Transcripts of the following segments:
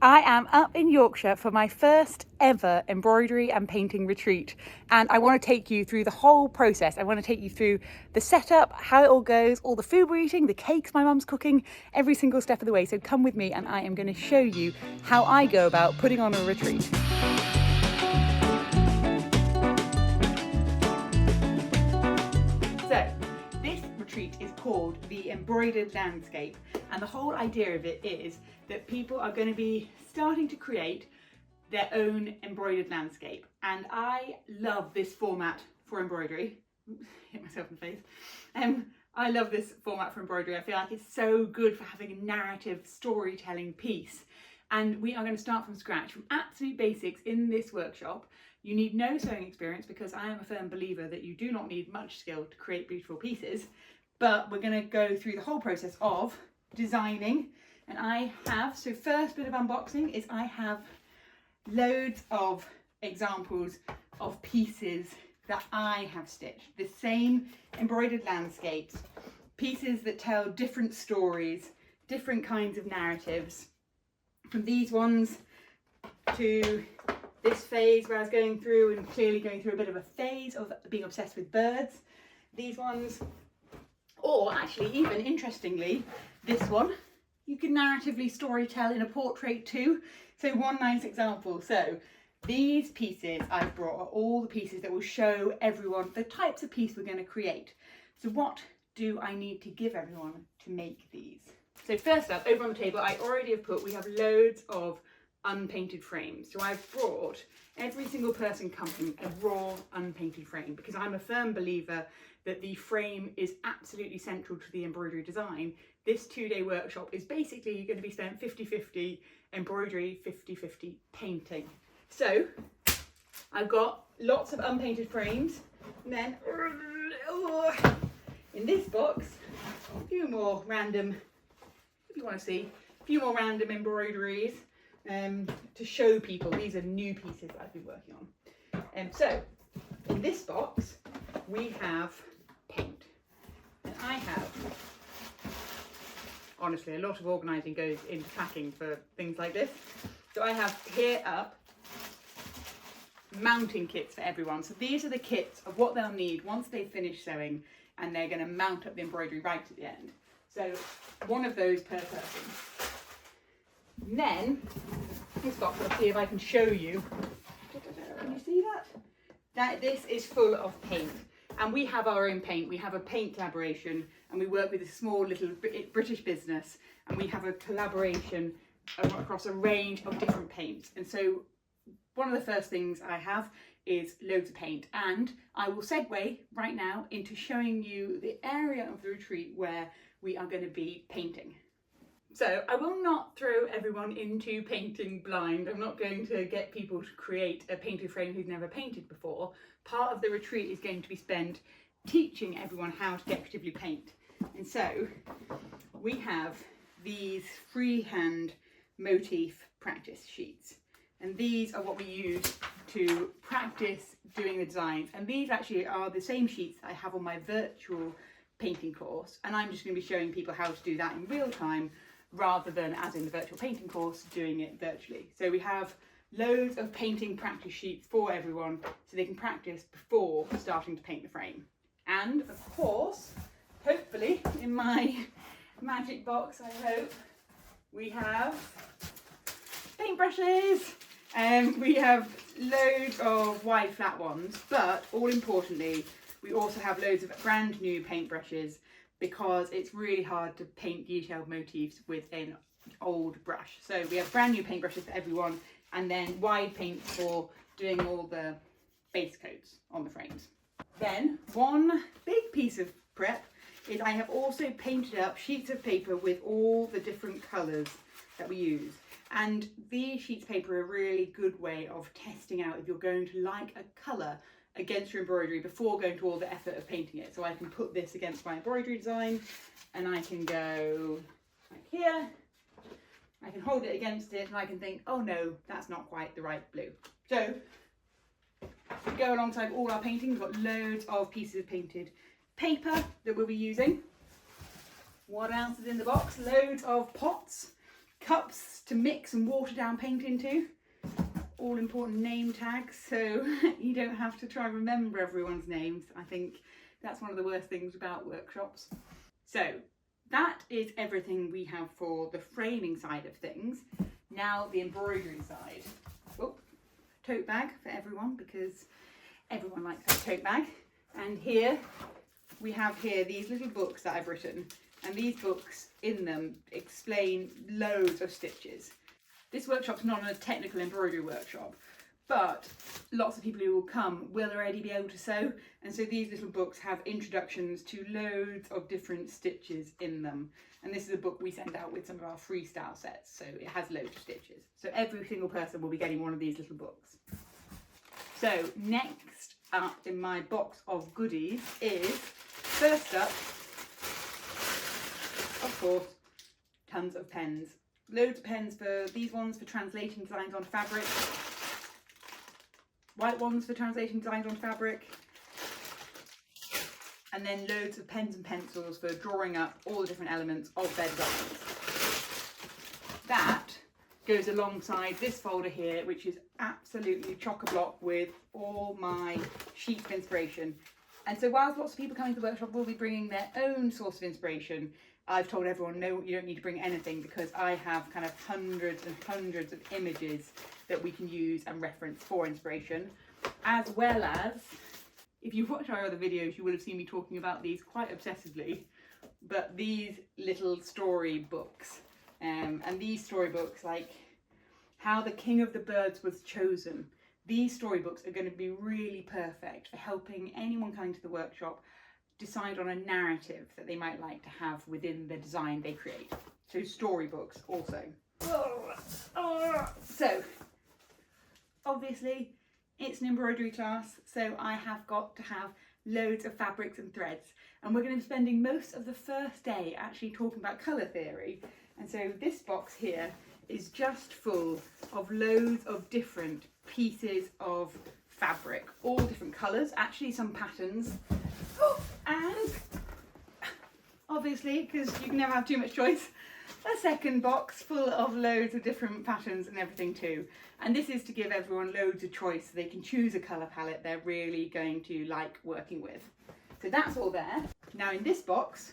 I am up in Yorkshire for my first ever embroidery and painting retreat, and I want to take you through the whole process. I want to take you through the setup, how it all goes, all the food we're eating, the cakes my mum's cooking, every single step of the way. So come with me and I am going to show you how I go about putting on a retreat. So this retreat is called the Embroidered Landscape, and the whole idea of it is that people are going to be starting to create their own embroidered landscape. And I love this format for embroidery. Oops, hit myself in the face. I love this format for embroidery. I feel like it's so good for having a narrative storytelling piece. And we are going to start from scratch, from absolute basics in this workshop. You need no sewing experience because I am a firm believer that you do not need much skill to create beautiful pieces. But we're going to go through the whole process of designing. And I have, so first bit of unboxing is I have loads of examples of pieces that I have stitched. The same embroidered landscapes, pieces that tell different stories, different kinds of narratives. From these ones to this phase where I was going through and clearly going through a bit of a phase of being obsessed with birds. These ones, or actually even interestingly, this one, you can narratively storytell in a portrait too. So one nice example. So these pieces I've brought are all the pieces that will show everyone the types of piece we're going to create. So what do I need to give everyone to make these? So first up, over on the table, I already have put, we have loads of unpainted frames. So I've brought every single person coming a raw unpainted frame because I'm a firm believer that the frame is absolutely central to the embroidery design. This 2-day workshop is basically going to be spent 50-50 embroidery, 50-50 painting. So I've got lots of unpainted frames, and then in this box, a few more random, if you want to see, a few more random embroideries to show people. These are new pieces that I've been working on. So in this box, we have paint, and I have, honestly, a lot of organising goes into packing for things like this. So I have here up mounting kits for everyone. So these are the kits of what they'll need once they finish sewing and they're going to mount up the embroidery right at the end. So one of those per person. And then this box, I'll see if I can show you. Can you see that? This is full of paint. And we have our own paint. We have a paint collaboration and we work with a small little British business, and we have a collaboration across a range of different paints. And so one of the first things I have is loads of paint, and I will segue right now into showing you the area of the retreat where we are going to be painting. So I will not throw everyone into painting blind. I'm not going to get people to create a painted frame who's never painted before. Part of the retreat is going to be spent teaching everyone how to decoratively paint. And so we have these freehand motif practice sheets. And these are what we use to practice doing the designs. And these actually are the same sheets I have on my virtual painting course. And I'm just going to be showing people how to do that in real time rather than, as in the virtual painting course, doing it virtually. So we have loads of painting practice sheets for everyone so they can practice before starting to paint the frame. And of course, hopefully in my magic box, I hope, we have paintbrushes. We have loads of wide flat ones, but all importantly, we also have loads of brand new paintbrushes because it's really hard to paint detailed motifs with an old brush. So we have brand new paintbrushes for everyone, and then wide paints for doing all the base coats on the frames. Then one big piece of prep is I have also painted up sheets of paper with all the different colours that we use. And these sheets of paper are a really good way of testing out if you're going to like a colour against your embroidery before going to all the effort of painting it. So I can put this against my embroidery design and I can go like here, I can hold it against it and I can think, oh no, that's not quite the right blue. So to go alongside all our painting, we've got loads of pieces of painted paper that we'll be using. What else is in the box? Loads of pots cups to mix and water down paint into, all important name tags so you don't have to try and remember everyone's names. I think that's one of the worst things about workshops. So that is everything we have for the framing side of things. Now the embroidery side. Oh, tote bag for everyone because everyone likes a tote bag. And here we have these little books that I've written, and these books in them explain loads of stitches. This workshop's not a technical embroidery workshop, but lots of people who will come will already be able to sew, and so these little books have introductions to loads of different stitches in them. And this is a book we send out with some of our freestyle sets, so it has loads of stitches. So every single person will be getting one of these little books. So next up in my box of goodies is, first up, of course, tons of pens. Loads of pens for these ones for translating designs on fabric, white ones for translating designs on fabric, and then loads of pens and pencils for drawing up all the different elements of their designs. That goes alongside this folder here, which is absolutely chock-a-block with all my sheets of inspiration. And so whilst lots of people coming to the workshop will be bringing their own source of inspiration, I've told everyone, no, you don't need to bring anything, because I have kind of hundreds and hundreds of images that we can use and reference for inspiration, as well as, if you've watched our other videos, you will have seen me talking about these quite obsessively, but these little story books, and these storybooks, like how the King of the Birds was chosen, these storybooks are going to be really perfect for helping anyone coming to the workshop decide on a narrative that they might like to have within the design they create. So storybooks also. So obviously it's an embroidery class, so I have got to have loads of fabrics and threads, and we're going to be spending most of the first day actually talking about colour theory. And so this box here is just full of loads of different pieces of fabric, all different colours, actually some patterns. And obviously, because you can never have too much choice, a second box full of loads of different patterns and everything too. And this is to give everyone loads of choice so they can choose a colour palette they're really going to like working with. So that's all there. Now in this box,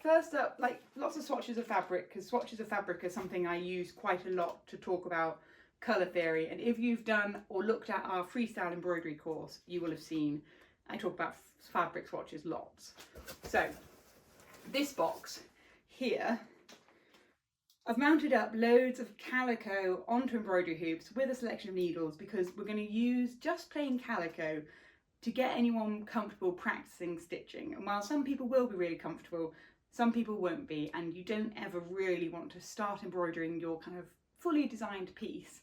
first up, like lots of swatches of fabric, because swatches of fabric are something I use quite a lot to talk about colour theory. And if you've done or looked at our freestyle embroidery course, you will have seen I talk about fabric swatches lots. So this box here, I've mounted up loads of calico onto embroidery hoops with a selection of needles, because we're going to use just plain calico to get anyone comfortable practicing stitching. And while some people will be really comfortable, some people won't be, and you don't ever really want to start embroidering your kind of fully designed piece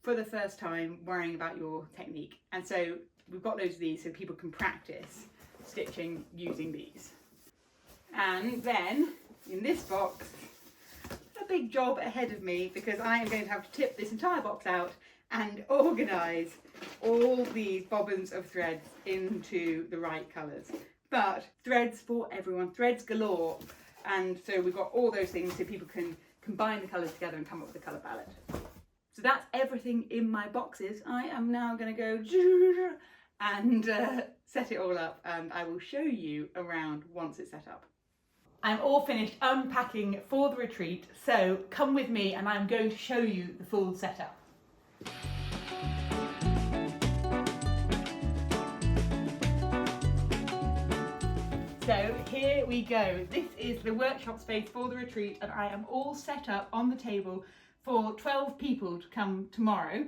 for the first time worrying about your technique. And so we've got loads of these so people can practice stitching using these. And then in this box, a big job ahead of me, because I am going to have to tip this entire box out and organise all these bobbins of threads into the right colours. But threads for everyone, threads galore. And so we've got all those things so people can combine the colours together and come up with a colour palette. So that's everything in my boxes. I am now going to go and set it all up, and I will show you around once it's set up. I'm all finished unpacking for the retreat, so come with me and I'm going to show you the full setup. So here we go. This is the workshop space for the retreat, and I am all set up on the table for 12 people to come tomorrow.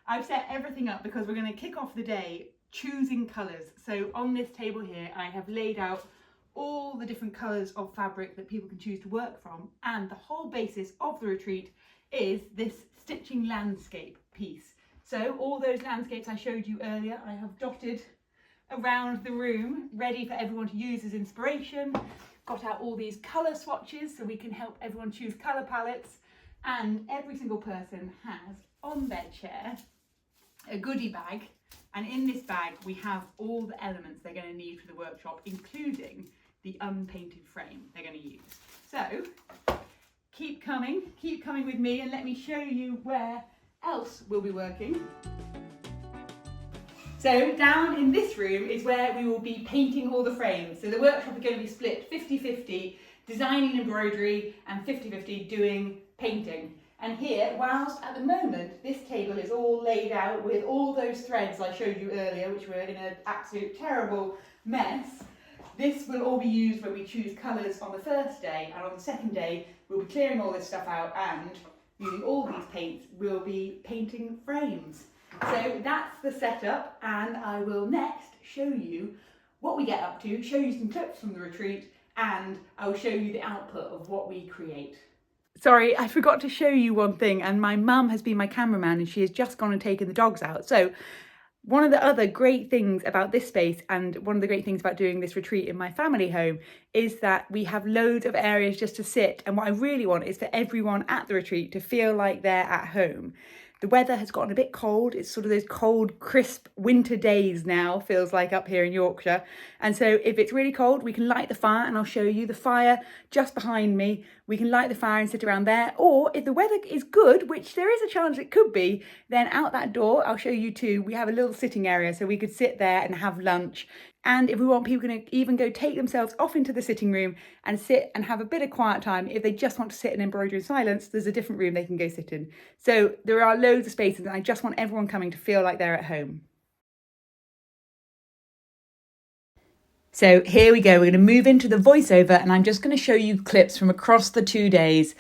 I've set everything up because we're going to kick off the day choosing colours. So on this table here, I have laid out all the different colours of fabric that people can choose to work from, and the whole basis of the retreat is this stitching landscape piece. So all those landscapes I showed you earlier, I have dotted around the room, ready for everyone to use as inspiration. Got out all these colour swatches so we can help everyone choose colour palettes, and every single person has on their chair a goodie bag, and in this bag we have all the elements they're going to need for the workshop, including the unpainted frame they're going to use. So keep coming with me and let me show you where else we'll be working. So down in this room is where we will be painting all the frames. So the workshop is going to be split 50-50 designing embroidery and 50-50 doing painting. And here, whilst at the moment this table is all laid out with all those threads I showed you earlier, which were in an absolute terrible mess, this will all be used when we choose colours on the first day, and on the second day we'll be clearing all this stuff out and using all these paints we'll be painting frames. So that's the setup, and I will next show you what we get up to, show you some clips from the retreat, and I'll show you the output of what we create. Sorry, I forgot to show you one thing, and my mum has been my cameraman and she has just gone and taken the dogs out. So one of the other great things about this space, and one of the great things about doing this retreat in my family home, is that we have loads of areas just to sit. And what I really want is for everyone at the retreat to feel like they're at home. The weather has gotten a bit cold. It's sort of those cold, crisp winter days now, feels like up here in Yorkshire. And so if it's really cold, we can light the fire, and I'll show you the fire just behind me. We can light the fire and sit around there. Or if the weather is good, which there is a chance it could be, then out that door, I'll show you too, we have a little sitting area so we could sit there and have lunch. And if we want, people can even go take themselves off into the sitting room and sit and have a bit of quiet time. If they just want to sit and embroider in silence, there's a different room they can go sit in. So there are loads of spaces, and I just want everyone coming to feel like they're at home. So here we go, we're going to move into the voiceover, and I'm just going to show you clips from across the 2 days.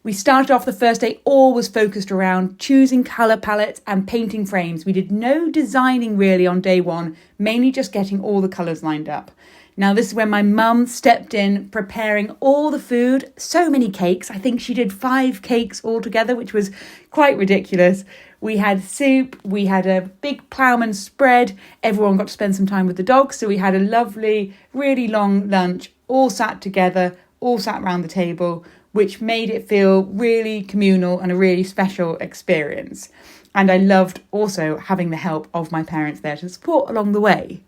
We started off the first day, all was focused around choosing colour palettes and painting frames. We did no designing really on day one, mainly just getting all the colours lined up. Now this is when my mum stepped in, preparing all the food, so many cakes. I think she did 5 cakes altogether, which was quite ridiculous. We had soup, we had a big ploughman spread, everyone got to spend some time with the dogs, so we had a lovely, really long lunch, all sat together, all sat around the table, which made it feel really communal and a really special experience. And I loved also having the help of my parents there to support along the way.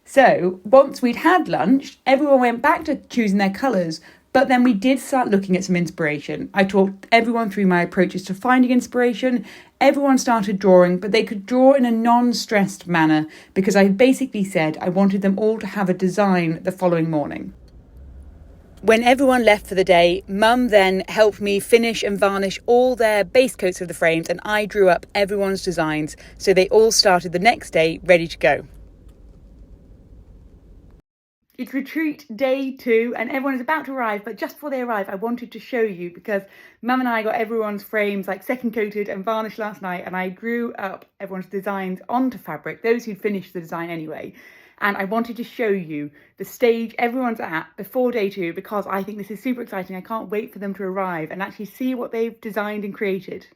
So once we'd had lunch, everyone went back to choosing their colours, but then we did start looking at some inspiration. I talked everyone through my approaches to finding inspiration. Everyone started drawing, but they could draw in a non-stressed manner because I basically said I wanted them all to have a design the following morning. When everyone left for the day, Mum then helped me finish and varnish all their base coats of the frames, and I drew up everyone's designs, so they all started the next day ready to go. It's retreat day 2 and everyone is about to arrive, but just before they arrive, I wanted to show you because Mum and I got everyone's frames like second coated and varnished last night, and I drew up everyone's designs onto fabric, those who'd finished the design anyway. And I wanted to show you the stage everyone's at before day 2 because I think this is super exciting. I can't wait for them to arrive and actually see what they've designed and created.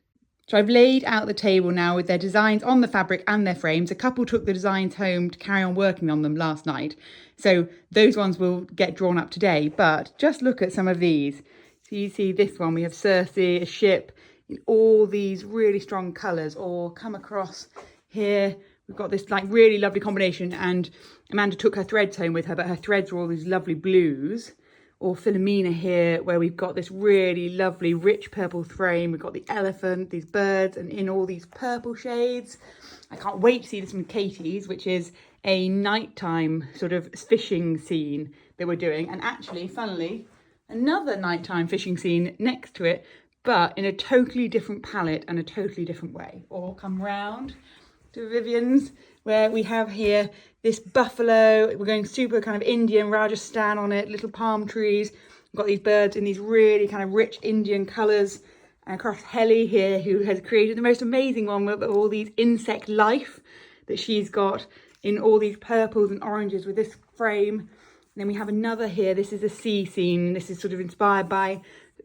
So I've laid out the table now with their designs on the fabric and their frames. A couple took the designs home to carry on working on them last night. So those ones will get drawn up today, but just look at some of these. So you see this one, we have Circe, a ship, in all these really strong colours, or come across here. We've got this like really lovely combination, and Amanda took her threads home with her, but her threads were all these lovely blues. Or Philomena here, where we've got this really lovely rich purple frame. We've got the elephant, these birds, and in all these purple shades. I can't wait to see this from Katie's, which is a nighttime sort of fishing scene that we're doing. And actually, funnily, another nighttime fishing scene next to it, but in a totally different palette and a totally different way. Or come round to Vivian's, where we have here this buffalo. We're going super kind of Indian, Rajasthan on it, little palm trees. We've got these birds in these really kind of rich Indian colours. And across Helly here, who has created the most amazing one with all these insect life that she's got in all these purples and oranges with this frame. And then we have another here. This is a sea scene. This is sort of inspired by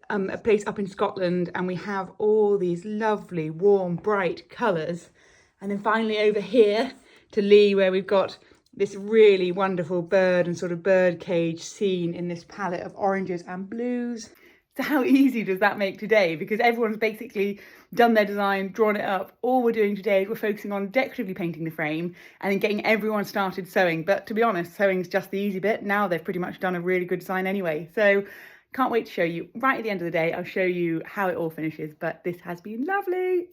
a place up in Scotland. And we have all these lovely, warm, bright colours. And then finally over here to Lee, where we've got this really wonderful bird and sort of bird cage scene in this palette of oranges and blues. So how easy does that make today? Because everyone's basically done their design, drawn it up. All we're doing today is we're focusing on decoratively painting the frame and then getting everyone started sewing. But to be honest, sewing is just the easy bit. Now they've pretty much done a really good design anyway. So can't wait to show you. Right at the end of the day, I'll show you how it all finishes. But this has been lovely.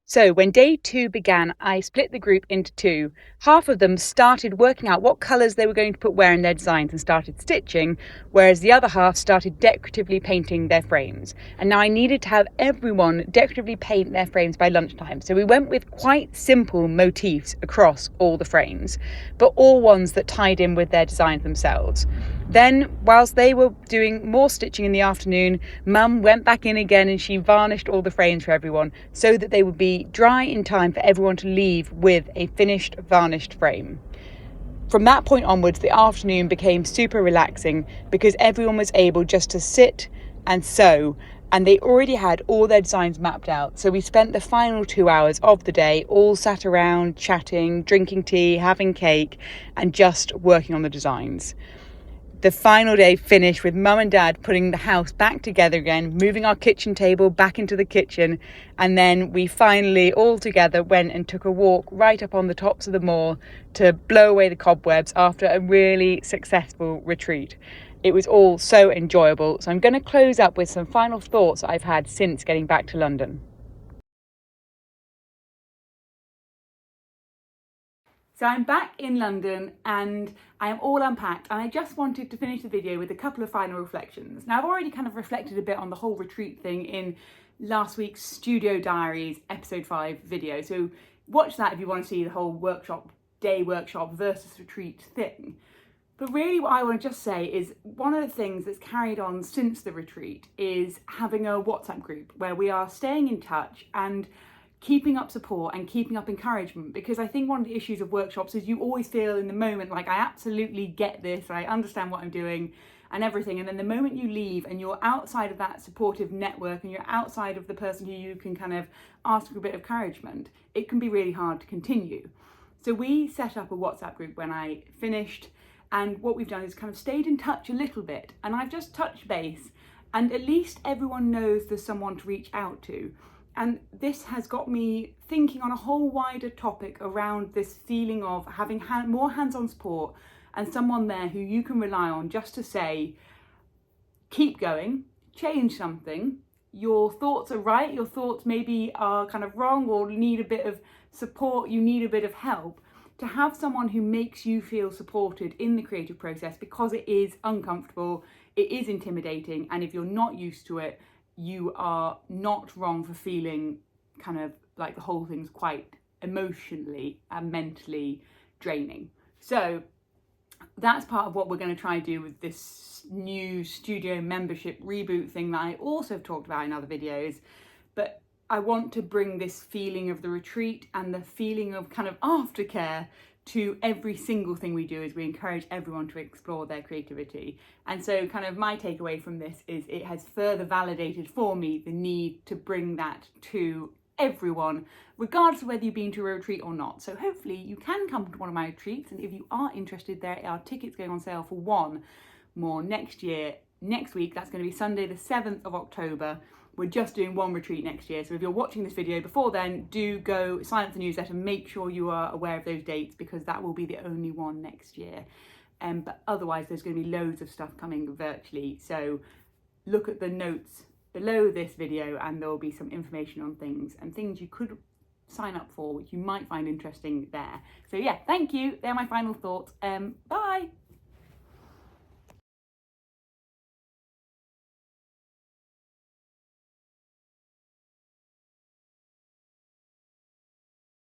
So when day 2 began, I split the group into 2. Half of them started working out what colours they were going to put where in their designs and started stitching, whereas the other half started decoratively painting their frames. And now I needed to have everyone decoratively paint their frames by lunchtime. So we went with quite simple motifs across all the frames, but all ones that tied in with their designs themselves. Then, whilst they were doing more stitching in the afternoon, Mum went back in again and she varnished all the frames for everyone so that they would be dry in time for everyone to leave with a finished varnished frame. From that point onwards, the afternoon became super relaxing because everyone was able just to sit and sew, and they already had all their designs mapped out. So we spent the final 2 hours of the day all sat around chatting, drinking tea, having cake, and just working on the designs. The final day finished with Mum and Dad putting the house back together again, moving our kitchen table back into the kitchen, and then we finally all together went and took a walk right up on the tops of the moor to blow away the cobwebs after a really successful retreat. It was all so enjoyable. So I'm going to close up with some final thoughts I've had since getting back to London. So I'm back in London and I am all unpacked, and I just wanted to finish the video with a couple of final reflections. Now I've already kind of reflected a bit on the whole retreat thing in last week's Studio Diaries episode 5 video, so watch that if you want to see the whole day workshop versus retreat thing. But really what I want to just say is one of the things that's carried on since the retreat is having a WhatsApp group where we are staying in touch and keeping up support and keeping up encouragement, because I think one of the issues of workshops is you always feel in the moment like I absolutely get this, I understand what I'm doing and everything, and then the moment you leave and you're outside of that supportive network and you're outside of the person who you can kind of ask for a bit of encouragement, it can be really hard to continue. So we set up a WhatsApp group when I finished, and what we've done is kind of stayed in touch a little bit, and I've just touched base, and at least everyone knows there's someone to reach out to. And this has got me thinking on a whole wider topic around this feeling of having more hands-on support and someone there who you can rely on just to say, keep going, change something, your thoughts are right, your thoughts maybe are kind of wrong or need a bit of support, you need a bit of help. To have someone who makes you feel supported in the creative process, because it is uncomfortable, it is intimidating, and if you're not used to it, you are not wrong for feeling kind of like the whole thing's quite emotionally and mentally draining. So that's part of what we're going to try and do with this new studio membership reboot thing that I also have talked about in other videos. But I want to bring this feeling of the retreat and the feeling of kind of aftercare to every single thing we do, as we encourage everyone to explore their creativity. And so kind of my takeaway from this is it has further validated for me the need to bring that to everyone, regardless of whether you've been to a retreat or not. So hopefully you can come to one of my retreats, and if you are interested, there are tickets going on sale for one more next week. That's going to be Sunday the 7th of October. We're just doing one retreat next year, so if you're watching this video before then, do go sign up for the newsletter, make sure you are aware of those dates, because that will be the only one next year. But otherwise there's going to be loads of stuff coming virtually, so look at the notes below this video and there will be some information on things and things you could sign up for which you might find interesting there. So yeah, thank you, they're my final thoughts. Bye.